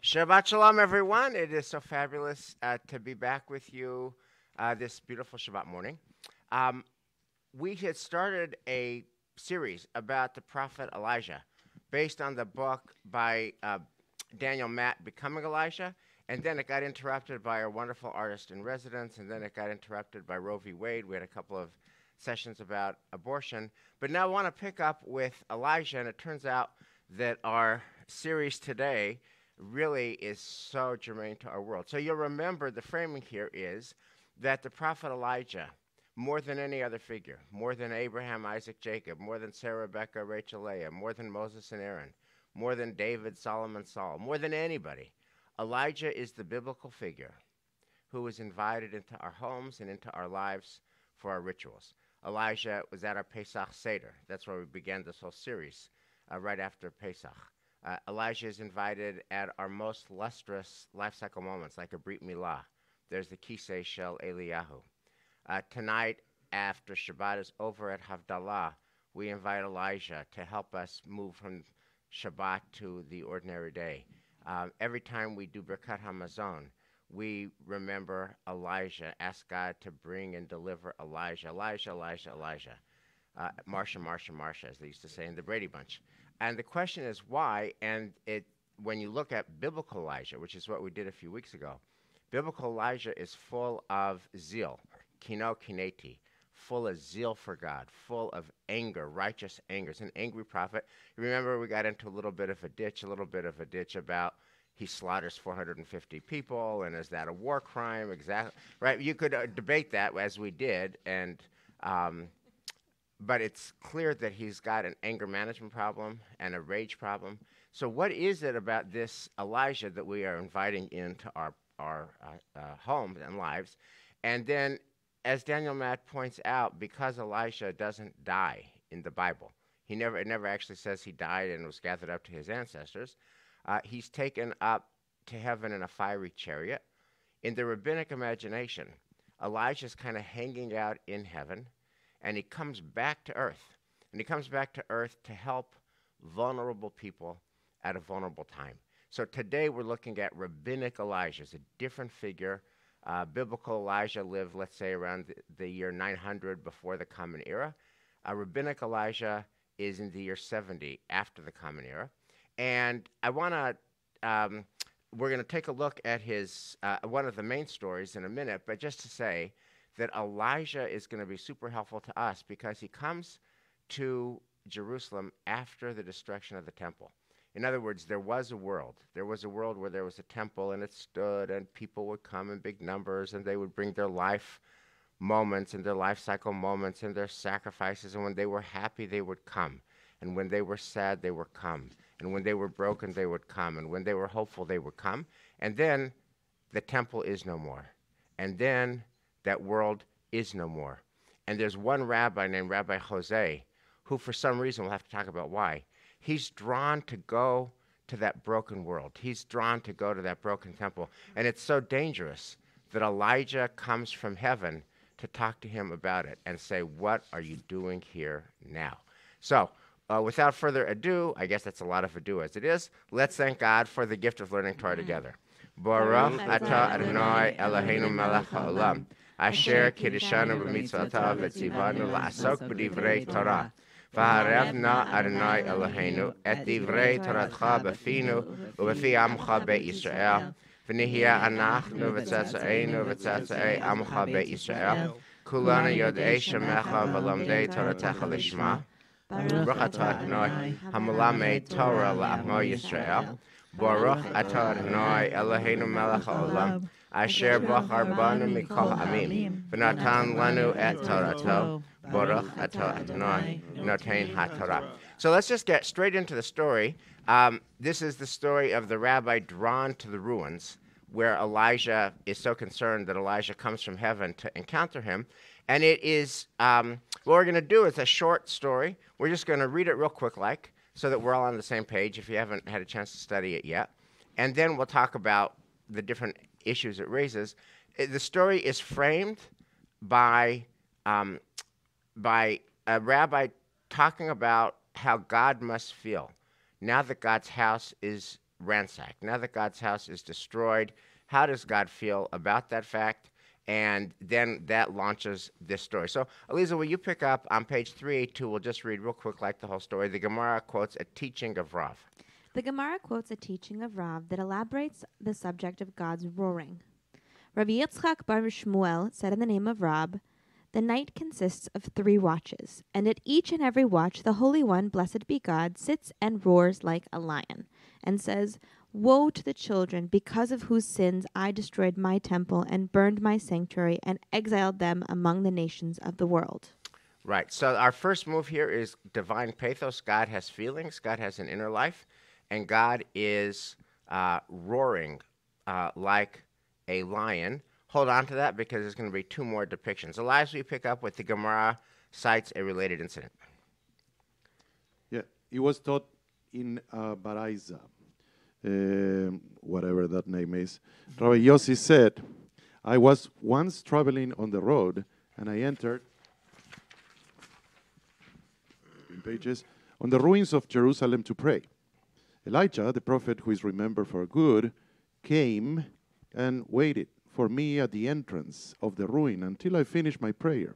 Shabbat Shalom, everyone. It is so fabulous to be back with you this beautiful Shabbat morning. Um, we had started a series about the prophet Elijah based on the book by Daniel Matt, Becoming Elijah, and then it got interrupted by our wonderful artist in residence, and then it got interrupted by Roe v. Wade. We had a couple of sessions about abortion, but now I want to pick up with Elijah, and it turns out that our series today really is so germane to our world. So you'll remember the framing here is that the prophet Elijah, more than any other figure, more than Abraham, Isaac, Jacob, more than Sarah, Rebecca, Rachel, Leah, more than Moses and Aaron, more than David, Solomon, Saul, more than anybody, Elijah is the biblical figure who was invited into our homes and into our lives for our rituals. Elijah was at our Pesach Seder. That's where we began this whole series, right after Pesach. Elijah is invited at our most lustrous life cycle moments, like a Brit Milah. There's the Kisei Shel Eliyahu. Tonight, after Shabbat is over at Havdalah, we invite Elijah to help us move from Shabbat to the ordinary day. Every time we do Birkat HaMazon, we remember Elijah, ask God to bring and deliver Elijah. Elijah, Elijah, Elijah. Marsha, Marsha, Marsha, as they used to say in the Brady Bunch. And the question is why, and when you look at biblical Elijah, which is what we did a few weeks ago, biblical Elijah is full of zeal, kino kineti, full of zeal for God, full of anger, righteous anger. It's an angry prophet. You remember we got into a little bit of a ditch about he slaughters 450 people, and is that a war crime? Exactly, right? You could debate that as we did, and but it's clear that he's got an anger management problem and a rage problem. So what is it about this Elijah that we are inviting into our homes and lives? And then, as Daniel Matt points out, because Elijah doesn't die in the Bible, it never actually says he died and was gathered up to his ancestors. He's taken up to heaven in a fiery chariot. In the rabbinic imagination, Elijah's kind of hanging out in heaven, and he comes back to earth. And he comes back to earth to help vulnerable people at a vulnerable time. So today we're looking at rabbinic Elijah. It's a different figure. Biblical Elijah lived, let's say, around the year 900 before the Common Era. Rabbinic Elijah is in the year 70 after the Common Era. And I want to, we're going to take a look at his, one of the main stories in a minute, but just to say that Elijah is going to be super helpful to us because he comes to Jerusalem after the destruction of the temple. In other words, there was a world. There was a world where there was a temple and it stood and people would come in big numbers and they would bring their life moments and their life cycle moments and their sacrifices. And when they were happy, they would come. And when they were sad, they would come. And when they were broken, they would come. And when they were hopeful, they would come. And then the temple is no more. And then that world is no more. And there's one rabbi named Rabbi Jose who, for some reason, we'll have to talk about why, he's drawn to go to that broken world. He's drawn to go to that broken temple. And it's so dangerous that Elijah comes from heaven to talk to him about it and say, what are you doing here now? So, without further ado, I guess that's a lot of ado as it is, let's thank God for the gift of learning Torah together. Baruch atah Adonai Eloheinu melech haolam, asher kiddushanu b'mitzvotav v'tzivanu la'asok b'divrei Torah. V'harevna Adonai Eloheinu et divrei Toratcha b'finu u'b'fi amcha be'Yisrael. V'nihya anachnu v'tzatza'enu v'tzatza'ei amcha be'Yisrael. Kulanu yod'ei shemecha v'lomdei Toratecha lishma. Baruch atah Adonai hamelamed Torah la'amo Yisrael. Baruch atah Adonai Eloheinu melech haolam, asher bachar banu mikol ha'amim, v'natan lanu et Torato. Baruch atah Adonai noten ha'Torah. So let's just get straight into the story. This is the story of the rabbi drawn to the ruins, where Elijah is so concerned that Elijah comes from heaven to encounter him. And it is, what we're going to do is a short story. We're just going to read it real quick like, so that we're all on the same page if you haven't had a chance to study it yet. And then we'll talk about the different issues it raises. The story is framed by a rabbi talking about how God must feel now that God's house is ransacked. Now that God's house is destroyed, how does God feel about that fact? And then that launches this story. So, Eliza, will you pick up on page 382? We'll just read real quick, like the whole story. The Gemara quotes a teaching of Rav. The Gemara quotes a teaching of Rav that elaborates the subject of God's roaring. Rabbi Yitzchak bar Shmuel said in the name of Rab, "The night consists of 3 watches, and at each and every watch the Holy One, blessed be God, sits and roars like a lion, and says, 'Woe to the children, because of whose sins I destroyed my temple and burned my sanctuary and exiled them among the nations of the world.'" Right. So our first move here is divine pathos. God has feelings. God has an inner life. And God is roaring like a lion. Hold on to that because there's going to be 2 more depictions. Elias, will you pick up with the Gemara cites a related incident? Yeah, it was taught in Baraiza, whatever that name is. Rabbi Yossi said, "I was once traveling on the road, and I entered in pages on the ruins of Jerusalem to pray. Elijah, the prophet who is remembered for good, came and waited for me at the entrance of the ruin until I finished my prayer.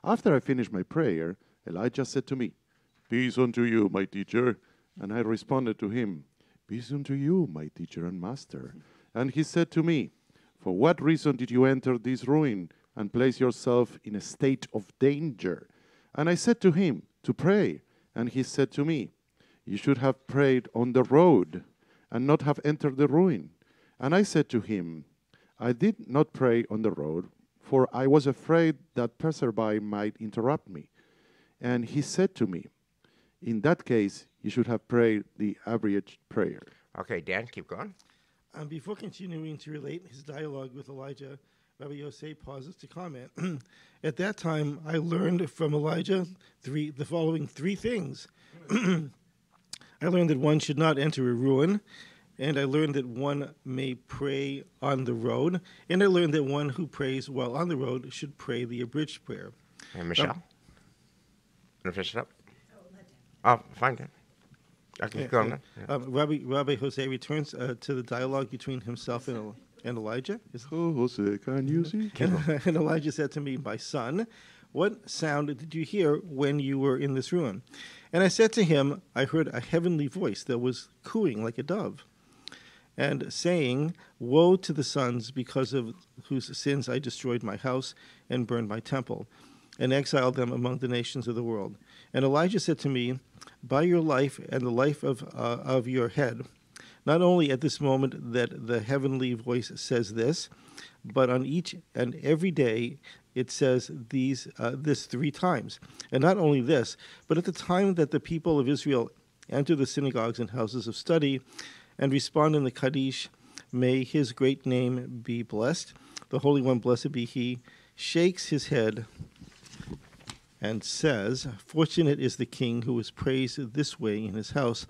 After I finished my prayer, Elijah said to me, 'Peace unto you, my teacher.' And I responded to him, 'Peace unto you, my teacher and master.' And he said to me, 'For what reason did you enter this ruin and place yourself in a state of danger?' And I said to him, 'To pray.' And he said to me, 'You should have prayed on the road and not have entered the ruin.' And I said to him, 'I did not pray on the road, for I was afraid that passerby might interrupt me.' And he said to me, 'In that case, you should have prayed the average prayer.'" Okay, Dan, keep going. Before continuing to relate his dialogue with Elijah, Rabbi Yosef pauses to comment. "At that time, I learned from Elijah the following 3 things. I learned that one should not enter a ruin, and I learned that one may pray on the road, and I learned that one who prays while on the road should pray the abridged prayer." And Michelle? Want to finish it up? Oh, fine, Dan. Okay, go on. Yeah. Rabbi Jose returns to the dialogue between himself and Elijah. Oh, Jose, can you see? And Elijah said to me, "My son, what sound did you hear when you were in this ruin?" And I said to him, "I heard a heavenly voice that was cooing like a dove, and saying, 'Woe to the sons, because of whose sins I destroyed my house and burned my temple, and exiled them among the nations of the world.' And Elijah said to me, 'By your life and the life of your head, not only at this moment that the heavenly voice says this, but on each and every day it says this 3 times. And not only this, but at the time that the people of Israel enter the synagogues and houses of study and respond in the Kaddish, may his great name be blessed. The Holy One, blessed be he, shakes his head and says, 'Fortunate is the king who is praised this way in his house.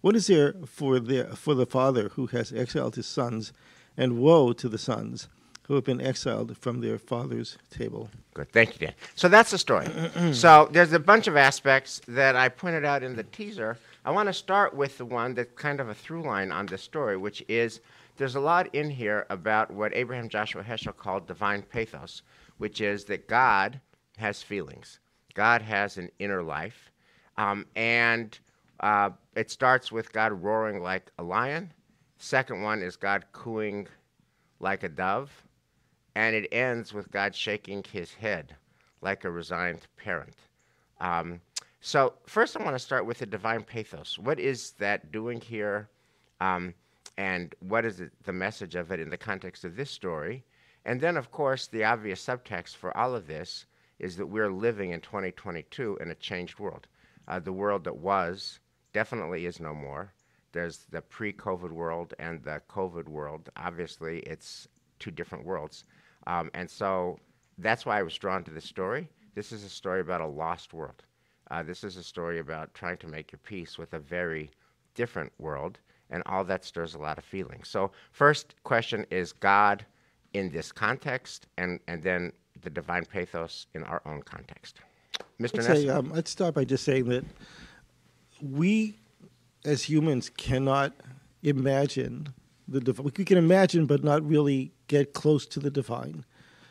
What is there for the father who has exiled his sons, and woe to the sons who have been exiled from their father's table.'" Good. Thank you, Dan. So that's the story. So there's a bunch of aspects that I pointed out in the teaser. I want to start with the one that's kind of a through line on this story, which is there's a lot in here about what Abraham Joshua Heschel called divine pathos, which is that God has feelings. God has an inner life. And it starts with God roaring like a lion. Second one is God cooing like a dove. And it ends with God shaking his head like a resigned parent. So first I want to start with the divine pathos. What is that doing here? And what is the message of it in the context of this story? And then, of course, the obvious subtext for all of this is that we're living in 2022 in a changed world. The world that was definitely is no more. There's the pre-COVID world and the COVID world. Obviously, it's 2 different worlds. And so that's why I was drawn to this story. This is a story about a lost world. This is a story about trying to make your peace with a very different world, and all that stirs a lot of feelings. So first question is God in this context, and then the divine pathos in our own context. Mr. Ness? I'd start by just saying that we, as humans, cannot imagine the divine. We can imagine, but not really get close to the divine.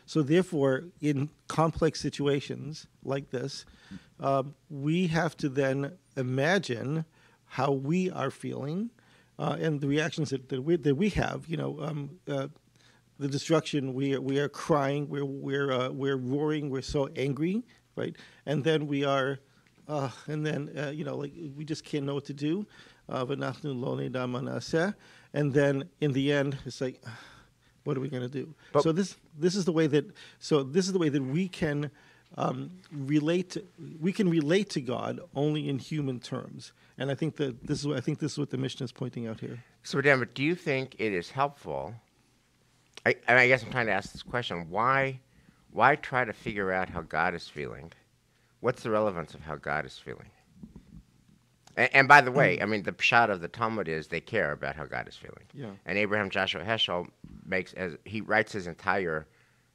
So therefore, in complex situations like this, we have to then imagine how we are feeling and the reactions that we have. The destruction. We are crying. We're roaring. We're so angry, right? And then we are, like we just can't know what to do. V'nachnu lo nid'a ma na'aseh. And then in the end, it's like, what are we going to do? But So this is the way that we can relate. We can relate to God only in human terms, and I think that this is what the Mishnah is pointing out here. So, Dan, but do you think it is helpful? I guess I'm trying to ask this question: Why try to figure out how God is feeling? What's the relevance of how God is feeling? And by the way, I mean the pshat of the Talmud is they care about how God is feeling. Yeah. And Abraham Joshua Heschel he writes his entire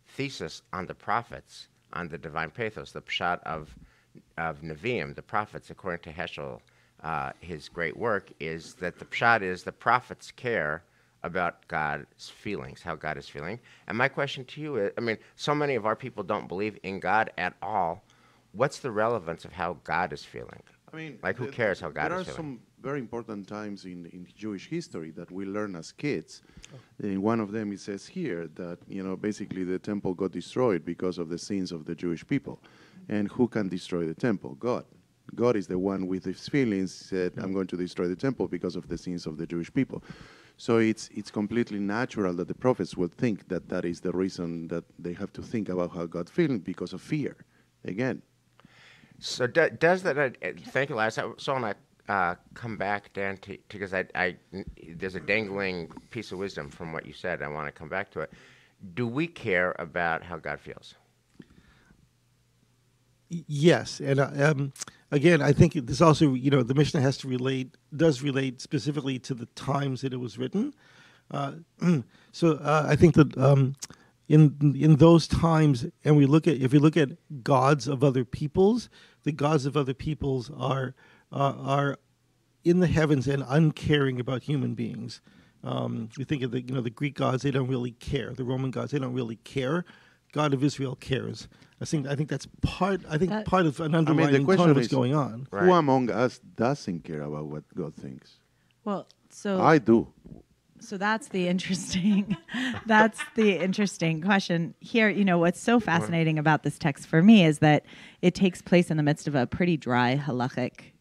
thesis on the prophets, on the divine pathos, the pshat of Nevi'im, the prophets, according to Heschel. His great work is that the pshat is the prophets care about God's feelings, how God is feeling. And my question to you is, I mean, so many of our people don't believe in God at all. What's the relevance of how God is feeling? I mean, Like, who cares how God there is are feeling? some very important times in Jewish history that we learn as kids. In one of them, it says here that basically the temple got destroyed because of the sins of the Jewish people. And who can destroy the temple? God. God is the one with his feelings said, I'm going to destroy the temple because of the sins of the Jewish people. So it's completely natural that the prophets would think that that is the reason that they have to think about how God feels because of fear. Again. So does that? Thank you, Lars. So I want to come back, Dan, because there's a dangling piece of wisdom from what you said. I want to come back to it. Do we care about how God feels? Yes, and again, I think this also, the Mishnah does relate specifically to the times that it was written. So I think that in those times, and if we look at gods of other peoples, the gods of other peoples are in the heavens and uncaring about human beings. We think of the Greek gods; they don't really care. The Roman gods, they don't really care. God of Israel cares. I think that's part of an underlying tone of what's going on. Who among us doesn't care about what God thinks? Well, so I do. So that's the interesting question here. What's so fascinating about this text for me is that it takes place in the midst of a pretty dry halachic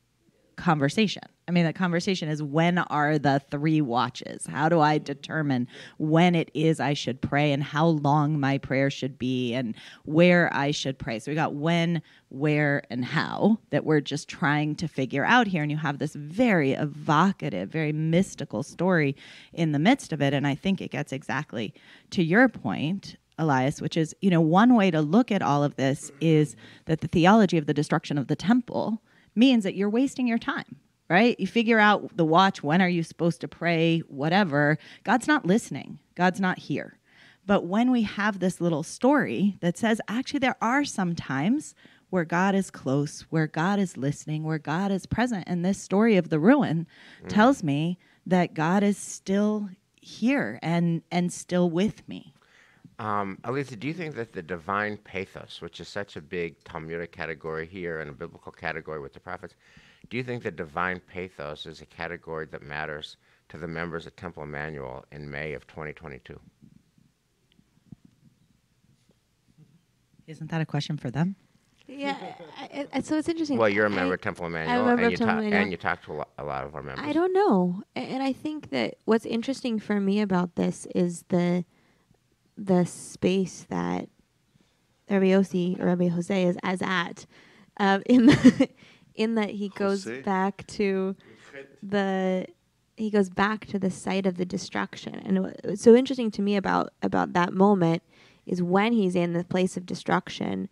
conversation. I mean, the conversation is, when are the 3 watches? How do I determine when it is I should pray and how long my prayer should be and where I should pray? So we got when, where, and how that we're just trying to figure out here. And you have this very evocative, very mystical story in the midst of it. And I think it gets exactly to your point, Elias, which is, one way to look at all of this is that the theology of the destruction of the temple means that you're wasting your time, right? You figure out the watch, when are you supposed to pray, whatever. God's not listening. God's not here. But when we have this little story that says, actually, there are some times where God is close, where God is listening, where God is present. And this story of the ruin tells me that God is still here and still with me. Alisa, do you think that the divine pathos, which is such a big Talmudic category here and a biblical category with the prophets, do you think the divine pathos is a category that matters to the members of Temple Emmanuel in May of 2022? Isn't that a question for them? Yeah, so it's interesting. Well, you're a member of Temple Emmanuel, and you talk to a lot of our members. I don't know. And I think that what's interesting for me about this is the space that Rabbi Yossi or Rabbi Jose is at, in that he goes back to the site of the destruction. And what's so interesting to me about that moment is when he's in the place of destruction,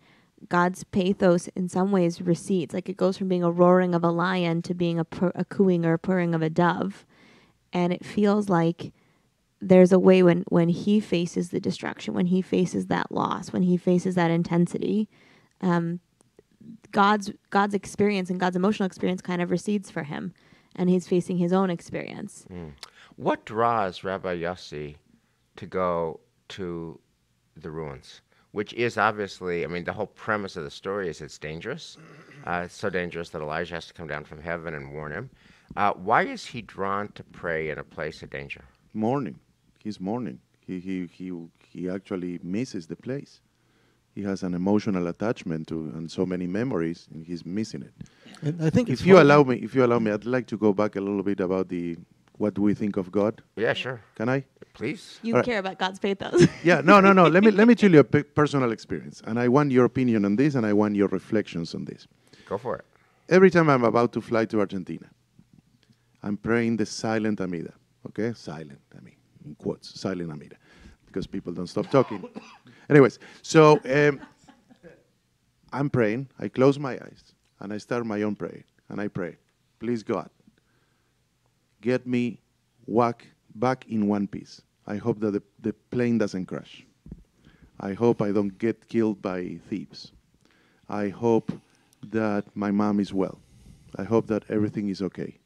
God's pathos in some ways recedes. Like, it goes from being a roaring of a lion to being a cooing or a purring of a dove. And it feels like there's a way when he faces the destruction, when he faces that loss, when he faces that intensity, God's experience and God's emotional experience kind of recedes for him, and he's facing his own experience. What draws Rabbi Yossi to go to the ruins? Which is obviously, I mean, the whole premise of the story is it's dangerous. It's so dangerous that Elijah has to come down from heaven and warn him. Why is he drawn to pray in a place of danger? Mourning. He's mourning. He actually misses the place. He has an emotional attachment to and so many memories, and he's missing it. And I think If you allow me, I'd like to go back a little bit about what do we think of God. Yeah, sure. Can I? Please. You All right. care about God's faith, though. Yeah, no. Let me tell you a personal experience, and I want your opinion on this, and I want your reflections on this. Go for it. Every time I'm about to fly to Argentina, I'm praying the silent Amida. Okay, silent. I mean, in quotes, silent Amida, because people don't stop talking. Anyways, so I'm praying. I close my eyes and I start my own prayer, and I pray, please God, get me back in one piece. I hope that the plane doesn't crash. I hope I don't get killed by thieves. I hope that my mom is well. I hope that everything is okay.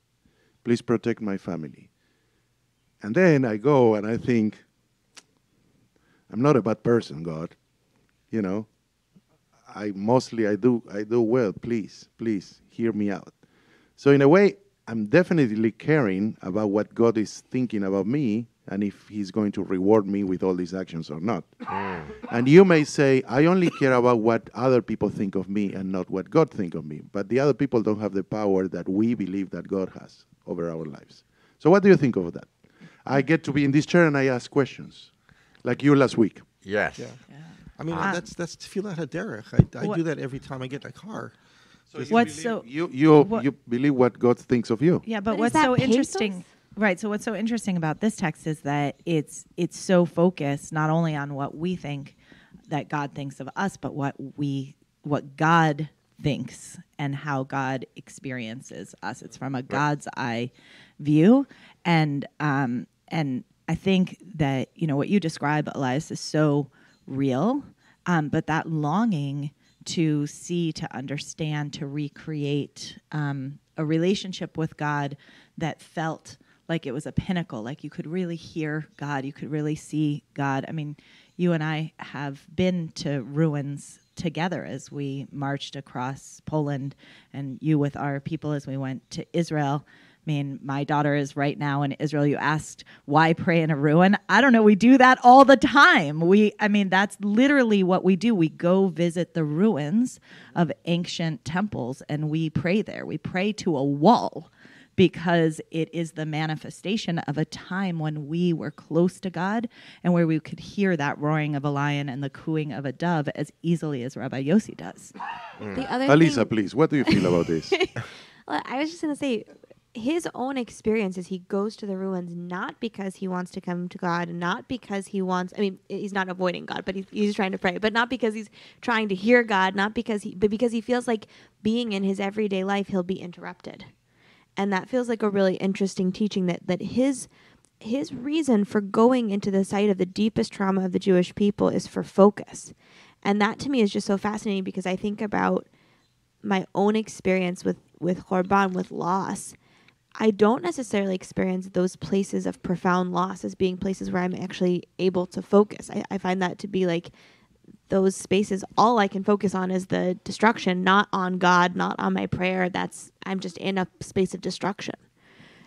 Please protect my family. And then I go and I think, I'm not a bad person, God. You know, I do well. Please hear me out. So in a way, I'm definitely caring about what God is thinking about me and if he's going to reward me with all these actions or not. And you may say, I only care about what other people think of me and not what God think of me. But the other people don't have the power that we believe that God has over our lives. So what do you think of that? I get to be in this chair and I ask questions, like you last week. Yes. Yeah. I mean, that's tefillat haderech. I do that every time I get a car. You believe what God thinks of you. Yeah, but But is what's that so pathos? interesting, right? So what's so interesting about this text is that it's so focused not only on what we think that God thinks of us, but what God thinks and how God experiences us. It's from a God's eye view, and I think that what you describe, Elias, is so real, but that longing to see, to understand, to recreate a relationship with God that felt like it was a pinnacle, like you could really hear God, you could really see God. I mean, you and I have been to ruins together as we marched across Poland, and you with our people as we went to Israel. I mean, my daughter is right now in Israel. You asked, why pray in a ruin? I don't know. We do that all the time. That's literally what we do. We go visit the ruins of ancient temples and we pray there. We pray to a wall because it is the manifestation of a time when we were close to God and where we could hear that roaring of a lion and the cooing of a dove as easily as Rabbi Yossi does. The other Alisa, thing, please, what do you feel about this? well, I was just going to say, his own experience is he goes to the ruins not because he wants to come to God, not because he wants, he's not avoiding God, but he's trying to pray, but not because he's trying to hear God, but because he feels like being in his everyday life, he'll be interrupted. And that feels like a really interesting teaching that his reason for going into the site of the deepest trauma of the Jewish people is for focus. And that to me is just so fascinating because I think about my own experience with Chorban, with loss. I don't necessarily experience those places of profound loss as being places where I'm actually able to focus. I find that to be like those spaces, all I can focus on is the destruction, not on God, not on my prayer. I'm just in a space of destruction.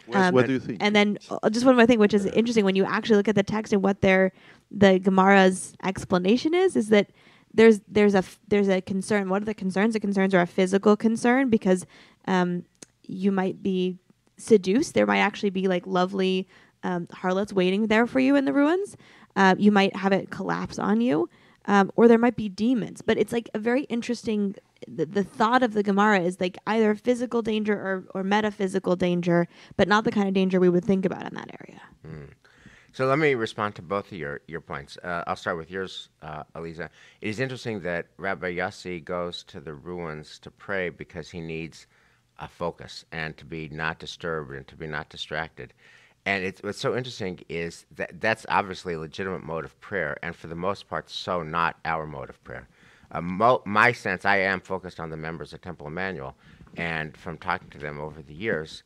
What do you think? And then just one more thing, which is interesting when you actually look at the text and what the Gemara's explanation is that there's a concern. What are the concerns? The concerns are a physical concern because you might be seduced. There might actually be like lovely harlots waiting there for you in the ruins. You might have it collapse on you, or there might be demons. But it's like a very interesting. The thought of the Gemara is like either physical danger or metaphysical danger, but not the kind of danger we would think about in that area. So let me respond to both of your points. I'll start with yours, Aliza. It is interesting that Rabbi Yossi goes to the ruins to pray because he needs a focus and to be not disturbed and to be not distracted. And what's so interesting is that's obviously a legitimate mode of prayer, and for the most part, so not our mode of prayer. My sense, I am focused on the members of Temple Emmanuel, and from talking to them over the years,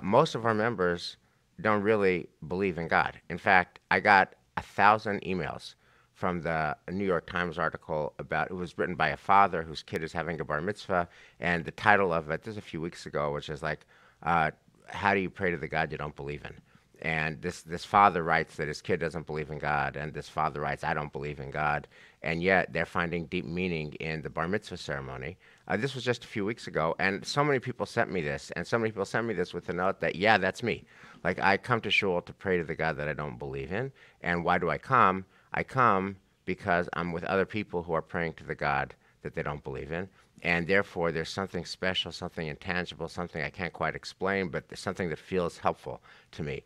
most of our members don't really believe in God. In fact, I got 1,000 emails from the New York Times article about it was written by a father whose kid is having a bar mitzvah, and the title of it, this is a few weeks ago, which is like, how do you pray to the God you don't believe in? And this father writes that his kid doesn't believe in God, and this father writes, I don't believe in God, and yet they're finding deep meaning in the bar mitzvah ceremony. This was just a few weeks ago, and so many people sent me this, and so many people sent me this with the note that, yeah, that's me. Like, I come to shul to pray to the God that I don't believe in, and why do I come? I come because I'm with other people who are praying to the God that they don't believe in, and therefore there's something special, something intangible, something I can't quite explain, but there's something that feels helpful to me.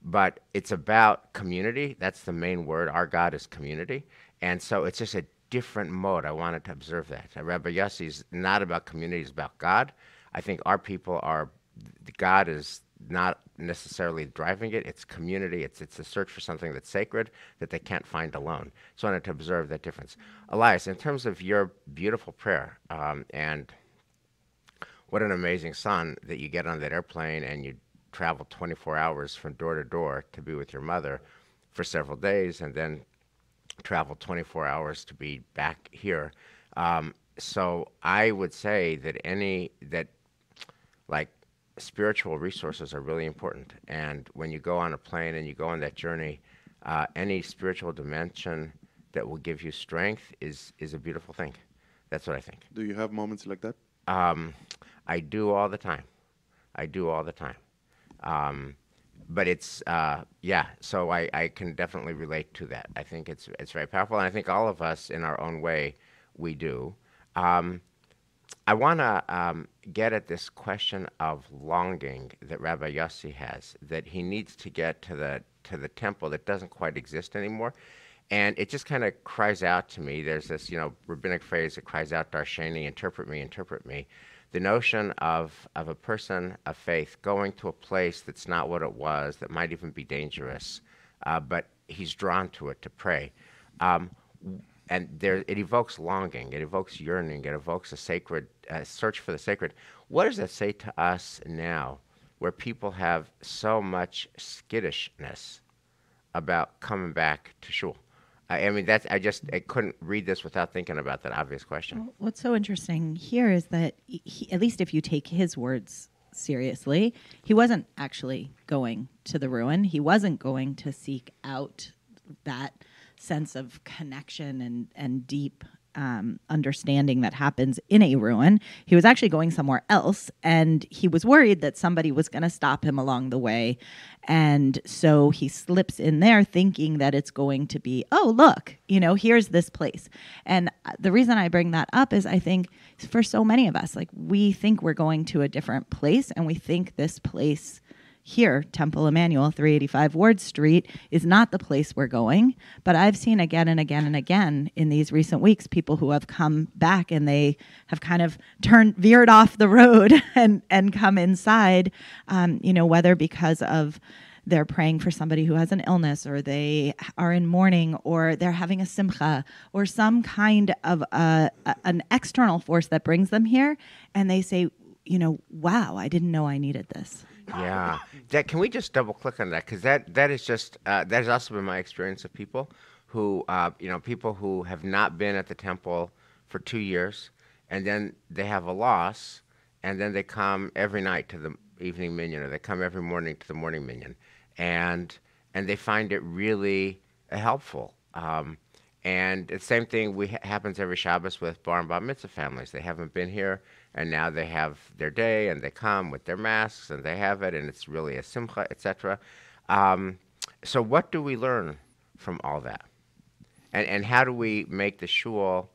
But it's about community. That's the main word. Our God is community, and so it's just a different mode. I wanted to observe that. Rabbi Yossi is not about community, it's about God. I think our people are, God is not necessarily driving it, it's community, it's a search for something that's sacred that they can't find alone. So I wanted to observe that difference. Elias, in terms of your beautiful prayer, and what an amazing son that you get on that airplane and you travel 24 hours from door to door to be with your mother for several days and then travel 24 hours to be back here. So I would say that like spiritual resources are really important. And when you go on a plane and you go on that journey, any spiritual dimension that will give you strength is a beautiful thing. That's what I think. Do you have moments like that? I do all the time. But it's, yeah, so I can definitely relate to that. I think it's very powerful, and I think all of us in our own way, we do. I want to get at this question of longing that Rabbi Yossi has, that he needs to get to the temple that doesn't quite exist anymore. And it just kind of cries out to me. There's this, rabbinic phrase that cries out, Darsheni, interpret me, interpret me. The notion of a person of faith going to a place that's not what it was, that might even be dangerous, but he's drawn to it to pray. And it evokes longing, it evokes yearning, it evokes a sacred search for the sacred. What does that say to us now, where people have so much skittishness about coming back to shul? I mean, I couldn't read this without thinking about that obvious question. Well, what's so interesting here is that at least if you take his words seriously, he wasn't actually going to the ruin. He wasn't going to seek out that sense of connection and deep understanding that happens in a ruin. He was actually going somewhere else, and he was worried that somebody was going to stop him along the way. And so he slips in there thinking that it's going to be, oh, look, here's this place. And the reason I bring that up is I think for so many of us, like, we think we're going to a different place, and we think this place here, Temple Emmanuel, 385 Ward Street, is not the place we're going. But I've seen again and again and again in these recent weeks people who have come back and they have kind of veered off the road and come inside, whether because of they're praying for somebody who has an illness, or they are in mourning, or they're having a simcha, or some kind of an external force that brings them here, and they say, wow, I didn't know I needed this. Yeah, can we just double click on that? Because that is just that has also been my experience of people who people who have not been at the temple for 2 years, and then they have a loss, and then they come every night to the evening minyan, or they come every morning to the morning minyan, and they find it really helpful. And the same thing happens every Shabbos with bar and bat mitzvah families. They haven't been here, and now they have their day, and they come with their masks, and they have it, and it's really a simcha, etc. So what do we learn from all that? And how do we make the shul,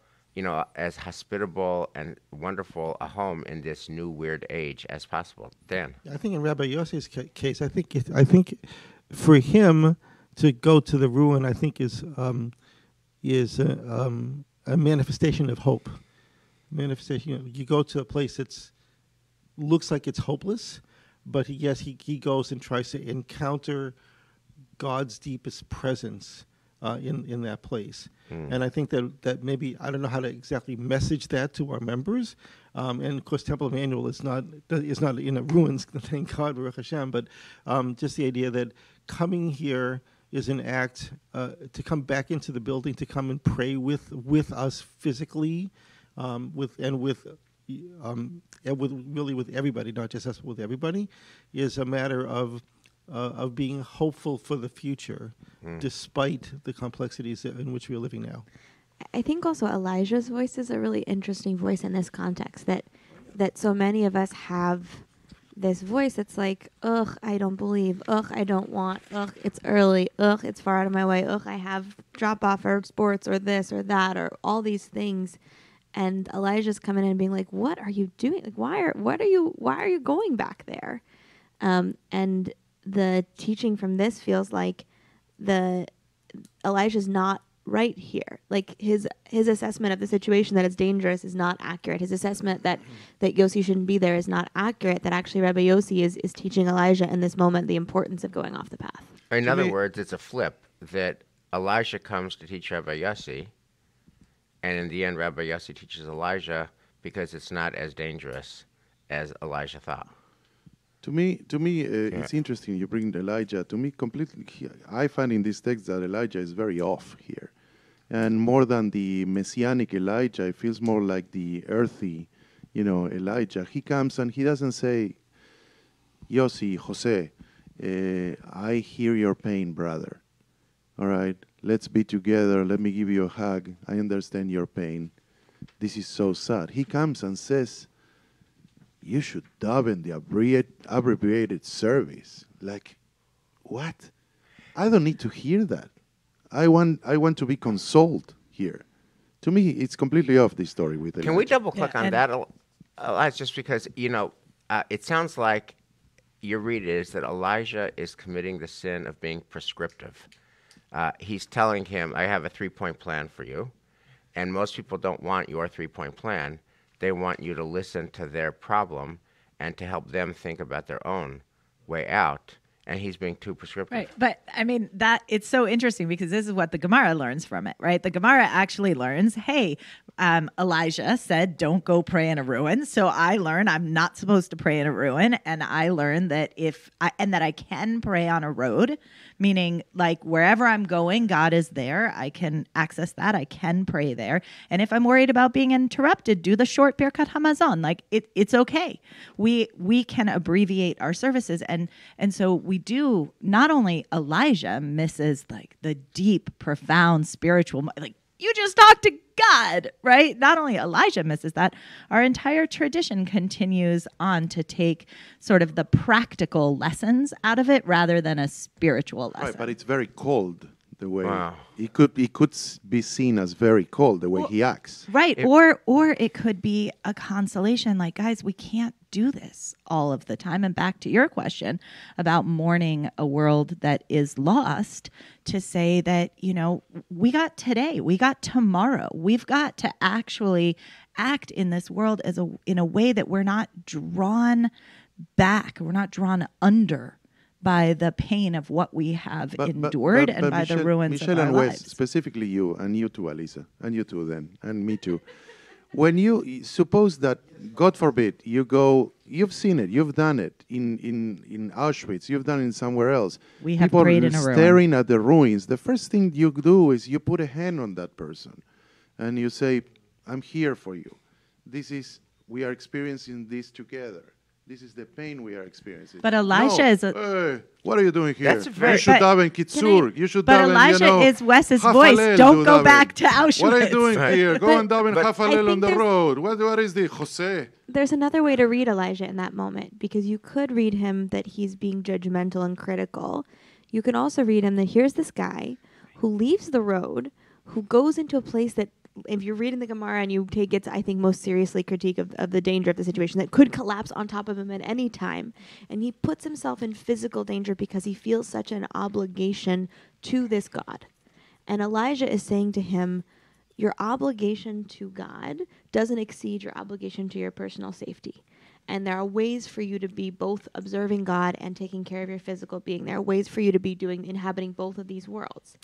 as hospitable and wonderful a home in this new weird age as possible? Dan? I think in Rabbi Yossi's case, I think for him to go to the ruin, I think is a manifestation of hope. Manifestation. You go to a place that looks like it's hopeless, but he goes and tries to encounter God's deepest presence in that place. And I think that maybe, I don't know how to exactly message that to our members. And of course, Temple Emmanuel is not in a ruins, thank God, Baruch Hashem, but just the idea that coming here is an act to come back into the building, to come and pray with us physically, with everybody, not just us, but with everybody, is a matter of being hopeful for the future, despite the complexities in which we are living now. I think also Elijah's voice is a really interesting voice in this context, that so many of us have this voice that's like, ugh, I don't believe, ugh, I don't want, ugh, it's early, ugh, it's far out of my way, ugh, I have drop off or sports or this or that or all these things. And Elijah's coming in and being like, what are you doing? Like, why are you going back there? And the teaching from this feels like Elijah's not right here. Like his assessment of the situation that it's dangerous is not accurate. His assessment that Yossi shouldn't be there is not accurate. That actually Rabbi Yossi is teaching Elijah in this moment the importance of going off the path. In other words, it's a flip, that Elijah comes to teach Rabbi Yossi, and in the end, Rabbi Yossi teaches Elijah because it's not as dangerous as Elijah thought. To me, it's interesting you bring Elijah. To me, I find in this text that Elijah is very off here. And more than the messianic Elijah, it feels more like the earthy, Elijah. He comes and he doesn't say, Yossi, Jose, I hear your pain, brother. All right, let's be together. Let me give you a hug. I understand your pain. This is so sad. He comes and says, you should daven the abbreviated service. Like, what? I don't need to hear that. I want to be consoled here. To me, it's completely off this story with Elijah. Can we double click on that? It's just because, it sounds like your read is that Elijah is committing the sin of being prescriptive. He's telling him, I have a 3-point plan for you. And most people don't want your 3-point plan. They want you to listen to their problem and to help them think about their own way out. And he's being too prescriptive. Right. But I mean, that it's so interesting because this is what the Gemara learns from it, right? The Gemara actually learns, hey, Elijah said, don't go pray in a ruin. So I learn I'm not supposed to pray in a ruin. And I learn that that I can pray on a road, meaning like wherever I'm going, God is there. I can access that. I can pray there. And if I'm worried about being interrupted, do the short Birkat Hamazon. Like it's okay. We can abbreviate our services. And so we do, not only Elijah misses like the deep, profound spiritual, like you just talked to God, right? Not only Elijah misses that, our entire tradition continues on to take sort of the practical lessons out of it rather than a spiritual lesson. Right, but it's very cold the way he could be seen as very cold the way he acts. Right, or it could be a consolation like, guys, we can't do this all of the time. And back to your question about mourning a world that is lost, to say that, we got today, we got tomorrow. We've got to actually act in this world in a way that we're not drawn back, we're not drawn under by the pain of what we have endured and by the ruins Michelle of our and lives. Wes, specifically you, and you too, Alisa, and you too then, and me too. When you suppose that, God forbid, you've seen it, you've done it in Auschwitz, you've done it somewhere else. We have People prayed in a ruin. Staring at the ruins. The first thing you do is you put a hand on that person, and you say, "I'm here for you. We are experiencing this together. This is the pain we are experiencing." But Elijah is hey, what are you doing here? That's very- You should daven Kitzur. You should But daven, Elijah is Wes's voice. Hafalel Don't do go daven. back to Auschwitz. What are you doing here? Go and daven I Hafalel on think the there's- road. What is this, Jose? There's another way to read Elijah in that moment, because you could read him that he's being judgmental and critical. You can also read him that here's this guy who leaves the road, who goes into a place that, if you're reading the Gemara and you take its, I think, most seriously critique of the danger of the situation, that could collapse on top of him at any time. And he puts himself in physical danger because he feels such an obligation to this God. And Elijah is saying to him, your obligation to God doesn't exceed your obligation to your personal safety. And there are ways for you to be both observing God and taking care of your physical being. There are ways for you to be inhabiting both of these worlds.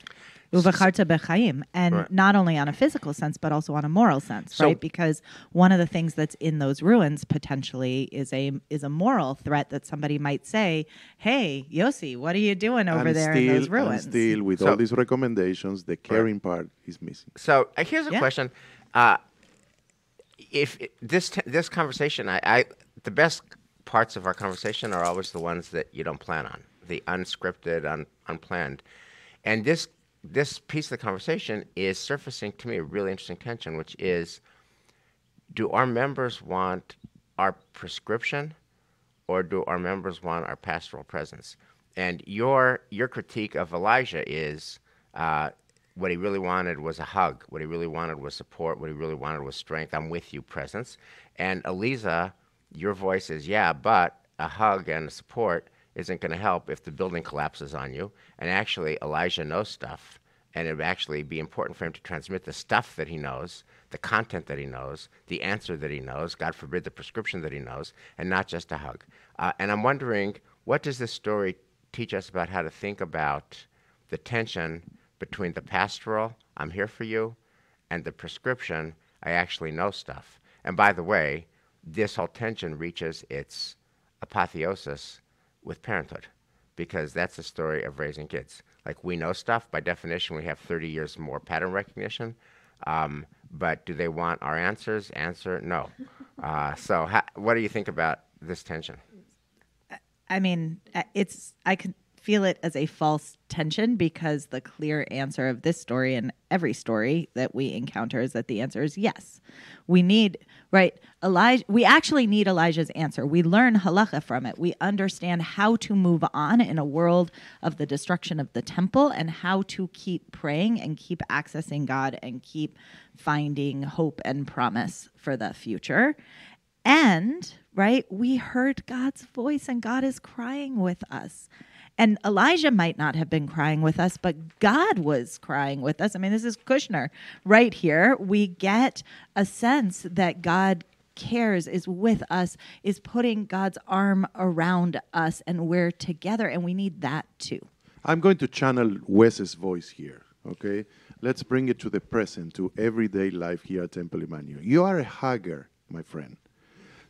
Uvacharta b'chaim, and Right. not only on a physical sense, but also on a moral sense, So- right? Because one of the things that's in those ruins potentially is a moral threat that somebody might say, "Hey, Yossi, what are you doing over there in those ruins?" And still, with So- all these recommendations, the caring part is missing. So here's a Yeah. question: if this conversation, the best parts of our conversation are always the ones that you don't plan on, the unscripted, unplanned, and this piece of the conversation is surfacing to me a really interesting tension, which is: do our members want our prescription, or do our members want our pastoral presence? And your critique of Elijah is what he really wanted was a hug. What he really wanted was support. What he really wanted was strength. I'm with you presence. And Eliza, your voice is, yeah, but a hug and support isn't going to help if the building collapses on you. And actually, Elijah knows stuff, and it would actually be important for him to transmit the stuff that he knows, the content that he knows, the answer that he knows, God forbid the prescription that he knows, and not just a hug. And I'm wondering, what does this story teach us about how to think about the tension between the pastoral, I'm here for you, and the prescription, I actually know stuff. And by the way, this whole tension reaches its apotheosis with parenthood, because that's the story of raising kids. Like, we know stuff. By definition, we have 30 years more pattern recognition. But do they want our answers? Answer, no. So what do you think about this tension? I mean, I could feel it as a false tension, because the clear answer of this story and every story that we encounter is that the answer is yes. We need, right, we actually need Elijah's answer. We learn halacha from it. We understand how to move on in a world of the destruction of the temple, and how to keep praying and keep accessing God and keep finding hope and promise for the future. And, right, we heard God's voice, and God is crying with us. And Elijah might not have been crying with us, but God was crying with us. I mean, this is Kushner right here. We get a sense that God cares, is with us, is putting God's arm around us, and we're together, and we need that too. I'm going to channel Wes's voice here, okay? Let's bring it to the present, to everyday life here at Temple Emmanuel. You are a hugger, my friend.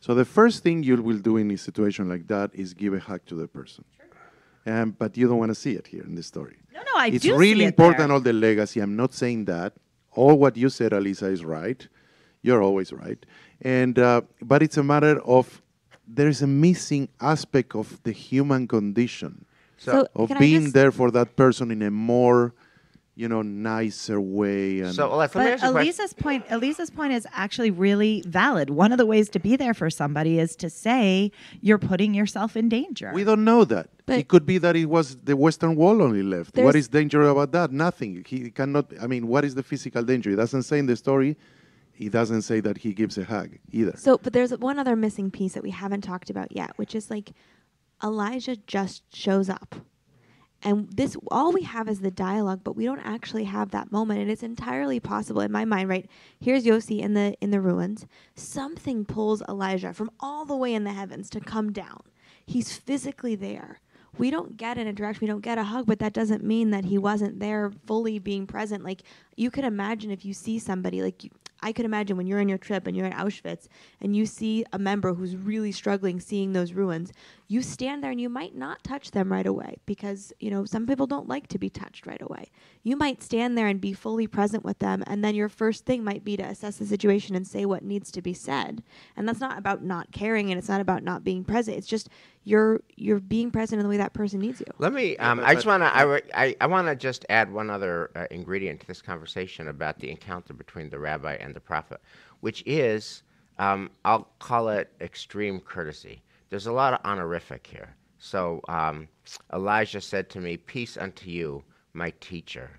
So the first thing you will do in a situation like that is give a hug to the person. But you don't want to see it here in this story. No, I It's do really see it important, there. all the legacy. I'm not saying that. All what you said, Alisa, is right. You're always right. And but it's a matter of there is a missing aspect of the human condition, So of can I being just- there for that person in a more, nicer way. And So, Alex, let me But ask you a question. Elisa's point is actually really valid. One of the ways to be there for somebody is to say you're putting yourself in danger. we don't know that. But- It could be that it was the Western Wall only left. What There's- is danger about that? Nothing. He cannot. I mean, what is the physical danger? It doesn't say in the story. He doesn't say that he gives a hug either. So, but there's one other missing piece that we haven't talked about yet, which is like Elijah just shows up. And this, all we have is the dialogue, but we don't actually have that moment. And it's entirely possible in my mind, right? Here's Yossi in the ruins. Something pulls Elijah from all the way in the heavens to come down. He's physically there. We don't get an interaction, we don't get a hug, but that doesn't mean that he wasn't there fully being present. Like, you could imagine if you see somebody, I could imagine when you're in your trip and you're in Auschwitz and you see a member who's really struggling seeing those ruins, you stand there and you might not touch them right away because, some people don't like to be touched right away. You might stand there and be fully present with them, and then your first thing might be to assess the situation and say what needs to be said. And that's not about not caring, and it's not about not being present. It's just you're being present in the way that person needs you. Let me. I just want to. I want to just add one other ingredient to this conversation about the encounter between the rabbi and the prophet, which is, I'll call it extreme courtesy. There's a lot of honorific here. So Elijah said to me, "Peace unto you, my teacher,"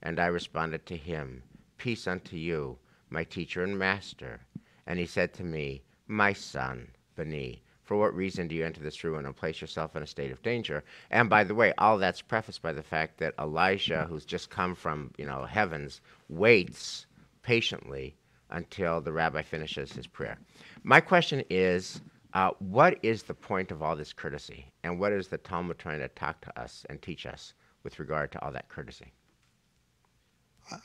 and I responded to him, "Peace unto you, my teacher and master." And he said to me, "My son, Bani, for what reason do you enter this ruin and place yourself in a state of danger?" And by the way, all that's prefaced by the fact that Elijah, who's just come from heavens, waits patiently until the rabbi finishes his prayer. My question is, What is the point of all this courtesy? And what is the Talmud trying to talk to us and teach us with regard to all that courtesy?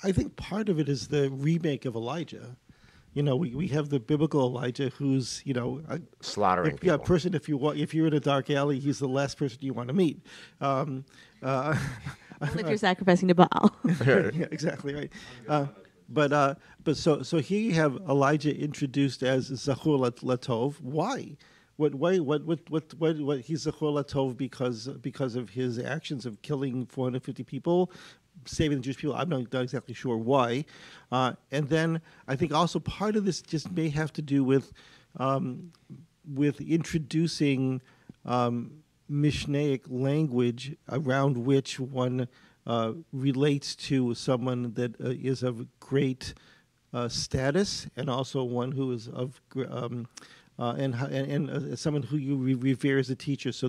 I think part of it is the remake of Elijah. We have the biblical Elijah who's, Slaughtering yeah, people. person. If you're in a dark alley, he's the last person you want to meet. If you're sacrificing to Baal. Yeah, exactly right. But so here you have Elijah introduced as Zachor Latov. Why? What he's Zachor Latov because of his actions of killing 450 people, saving the Jewish people. I'm not exactly sure why. And then I think also part of this just may have to do with introducing Mishnaic language around which one relates to someone that is of great status, and also one who is of someone who you revere as a teacher. So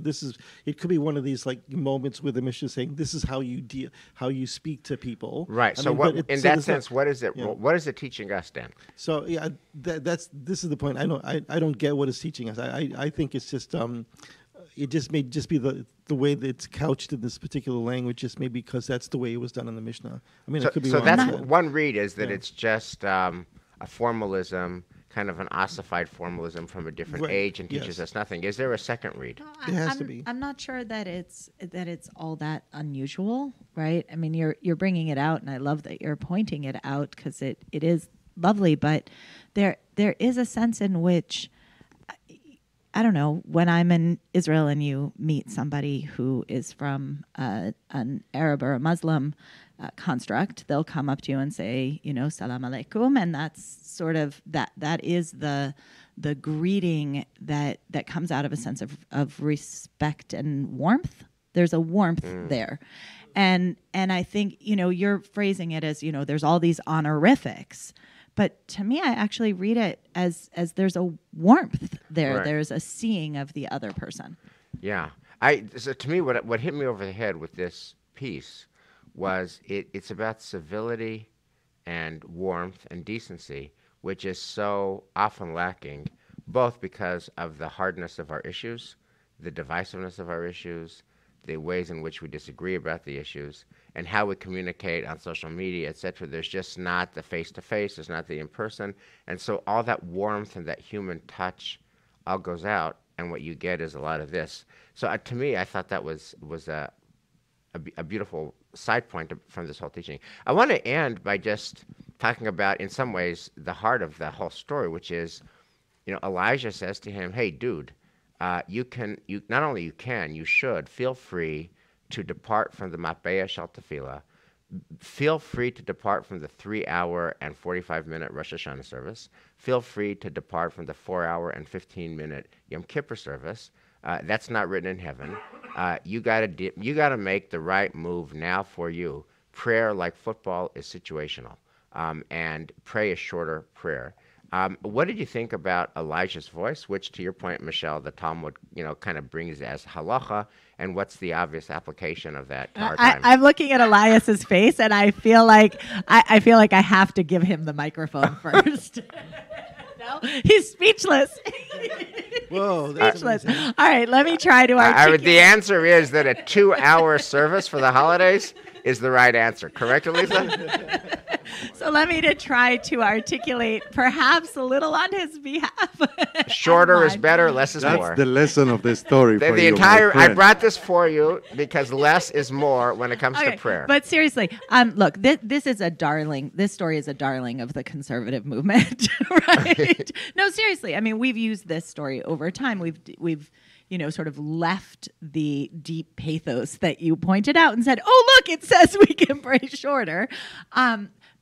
it could be one of these like moments where the Mishnah is saying this is how you speak to people. Right. In that sense, what is it? Yeah. What is it teaching us, Dan? So yeah, this is the point. I don't get what it's teaching us. I think it's just it just may just be the way that it's couched in this particular language, just maybe because that's the way it was done in the Mishnah. I mean, it could be wrong. So that's one read is that it's just a formalism, kind of an ossified formalism from a different age, and teaches us nothing. Is there a second read? It has to be. I'm not sure that it's all that unusual, right? I mean, you're bringing it out, and I love that you're pointing it out because it is lovely. But there is a sense in which, I don't know, when I'm in Israel and you meet somebody who is from an Arab or a Muslim construct, they'll come up to you and say, salam alaikum, and that's sort of that is the greeting that comes out of a sense of respect and warmth. There's a warmth there. And I think, you're phrasing it as, there's all these honorifics. But to me, I actually read it as there's a warmth there. Right. There's a seeing of the other person. Yeah. So to me, what hit me over the head with this piece was it's about civility and warmth and decency, which is so often lacking, both because of the hardness of our issues, the divisiveness of our issues, the ways in which we disagree about the issues, and how we communicate on social media, etc. There's just not the face-to-face, there's not the in-person, and so all that warmth and that human touch all goes out, and what you get is a lot of this. So to me, I thought that was a beautiful side point from this whole teaching. I want to end by just talking about, in some ways, the heart of the whole story, which is, Elijah says to him, hey, dude, you should feel free to depart from the Matbeah Shel Tefillah. Feel free to depart from the 3-hour and 45-minute Rosh Hashanah service. Feel free to depart from the 4-hour and 15-minute Yom Kippur service. That's not written in heaven. You gotta make the right move now for you. Prayer, like football, is situational, and pray a shorter prayer. What did you think about Elijah's voice, which, to your point, Michelle, the Talmud, kind of brings as halacha, and what's the obvious application of that to our time? I'm looking at Elias's face, and I feel like I have to give him the microphone first. No, he's speechless. Whoa, that's speechless. amazing. All right, let me try to articulate. The answer is that a 2-hour service for the holidays is the right answer. Correct, Elisa? So let me try to articulate perhaps a little on his behalf. Shorter is better, less is more. That's the lesson of the story for the you, entire. my friend. I brought this for you because less is more when it comes to prayer. But seriously, look, this is a darling. This story is a darling of the conservative movement, right? No, seriously. I mean, we've used this story over time. We've sort of left the deep pathos that you pointed out and said, oh, look, it says we can pray shorter.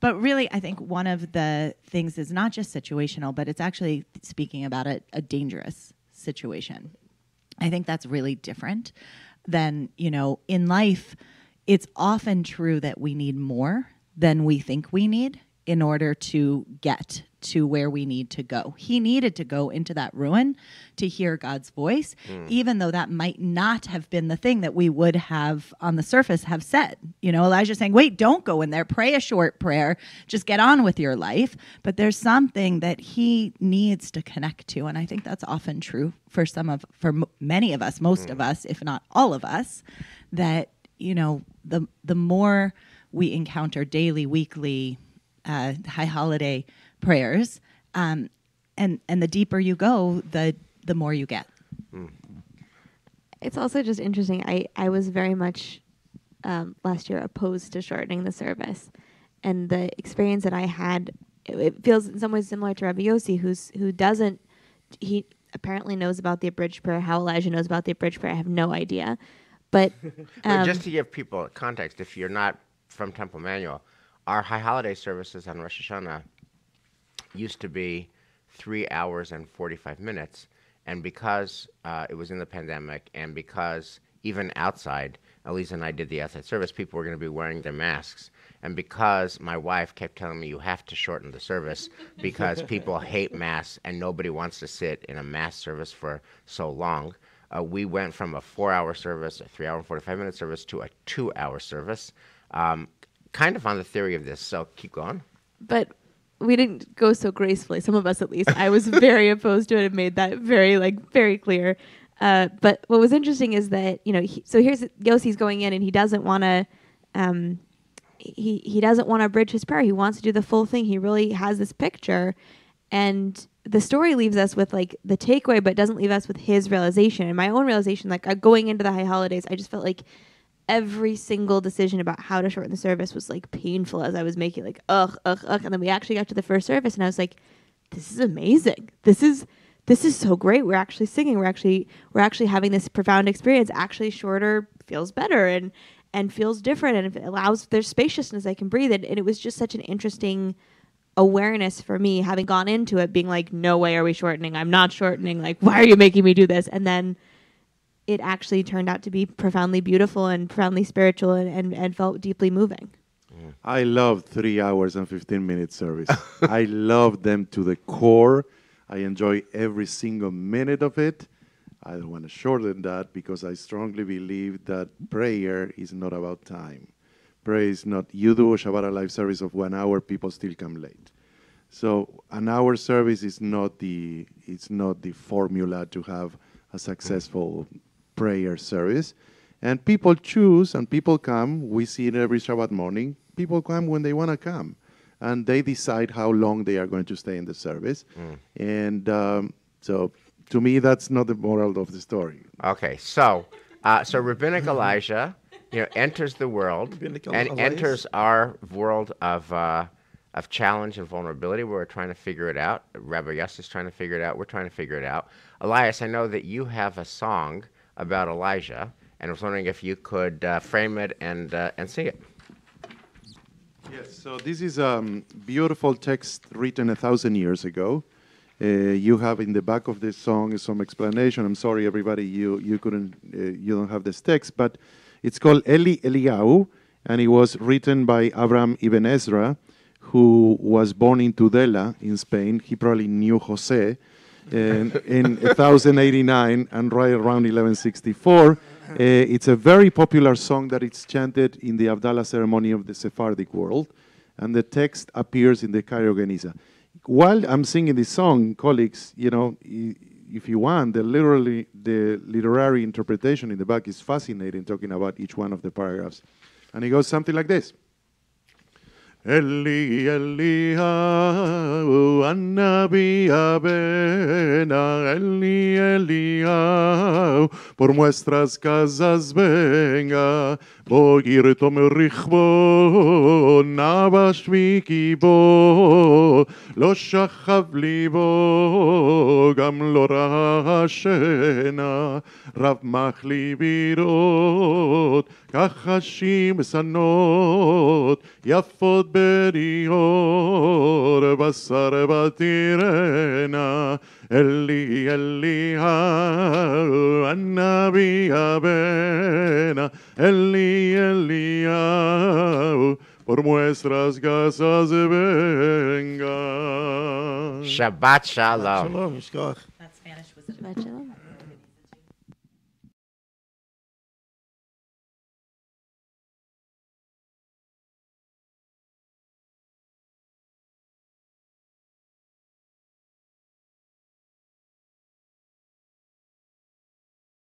But really, I think one of the things is not just situational, but it's actually speaking about a dangerous situation. I think that's really different than, in life, it's often true that we need more than we think we need in order to get to where we need to go. He needed to go into that ruin to hear God's voice, even though that might not have been the thing that we would have on the surface have said. You know, Elijah saying, wait, don't go in there, pray a short prayer, just get on with your life. But there's something that he needs to connect to. And I think that's often true for many of us, most of us, if not all of us, that, you know, the more we encounter daily, weekly, high holiday prayers, and the deeper you go, the more you get. It's also just interesting. I was very much last year opposed to shortening the service, and the experience that I had, it feels in some ways similar to Rabbi Yossi, he apparently knows about the abridged prayer. How Elijah knows about the abridged prayer, I have no idea. But just to give people context, if you're not from Temple Manual, our high holiday services on Rosh Hashanah used to be 3 hours and 45 minutes. And because it was in the pandemic, and because even outside, Elisa and I did the outside service, people were going to be wearing their masks. And because my wife kept telling me, you have to shorten the service because people hate mass and nobody wants to sit in a mass service for so long, we went from a 4-hour service, a 3-hour and 45-minute service, to a 2-hour service, kind of on the theory of this. So keep going. But we didn't go so gracefully, some of us at least. I was very opposed to it and made that very clear. But what was interesting is that, you know, so here's Yossi's going in and he doesn't want to, he doesn't want to abridge his prayer. He wants to do the full thing. He really has this picture, and the story leaves us with like the takeaway, but doesn't leave us with his realization. And my own realization, like going into the high holidays, I just felt like every single decision about how to shorten the service was like painful as I was making like, ugh. And then we actually got to the first service and I was like, this is amazing. This is so great. We're actually singing. We're actually having this profound experience. Actually shorter feels better and feels different. And it allows, there's spaciousness. I can breathe. And it was just such an interesting awareness for me, having gone into it being like, no way are we shortening. I'm not shortening. Like, why are you making me do this? And then it actually turned out to be profoundly beautiful and profoundly spiritual and felt deeply moving. I love 3 hours and 15 minute service. I love them to the core. I enjoy every single minute of it. I don't want to shorten that because I strongly believe that prayer is not about time. Prayer is not, you do a Shabbat live service of 1 hour, people still come late. So an hour service is not the formula to have a successful prayer service. And people choose and people come. We see it every Shabbat morning. People come when they want to come. And they decide how long they are going to stay in the service. And so to me, that's not the moral of the story. Okay, so Rabbinic Elijah, enters the world and enters our world of challenge and vulnerability where we're trying to figure it out. Rabbi Yossi is trying to figure it out. We're trying to figure it out. Elias, I know that you have a song about Elijah, and I was wondering if you could frame it and sing it. Yes, so this is a beautiful text written 1,000 years ago. You have in the back of this song some explanation. I'm sorry, everybody, you don't have this text, but it's called Eli Eliyahu, and it was written by Abraham ibn Ezra, who was born in Tudela in Spain. He probably knew Jose in 1089 and right around 1164. It's a very popular song that it's chanted in the Abdallah ceremony of the Sephardic world, and the text appears in the Cairo Geniza. While I'm singing this song, colleagues, if you want, the literary interpretation in the back is fascinating, talking about each one of the paragraphs. And it goes something like this. Eli Eliyahu Annabi Abena Eli Eliyahu por nuestras casas venga Bogir tom richbo Nabash mikibo Lo shachav libo Gam lo rashena Rav machli birot Kachashim sanot Yafot berior basar batirena Eli Eliyahu Annabi Abena Eli Eliyahu por nuestras casas vengan. Shabbat Shalom. Shalom, Yishkoach.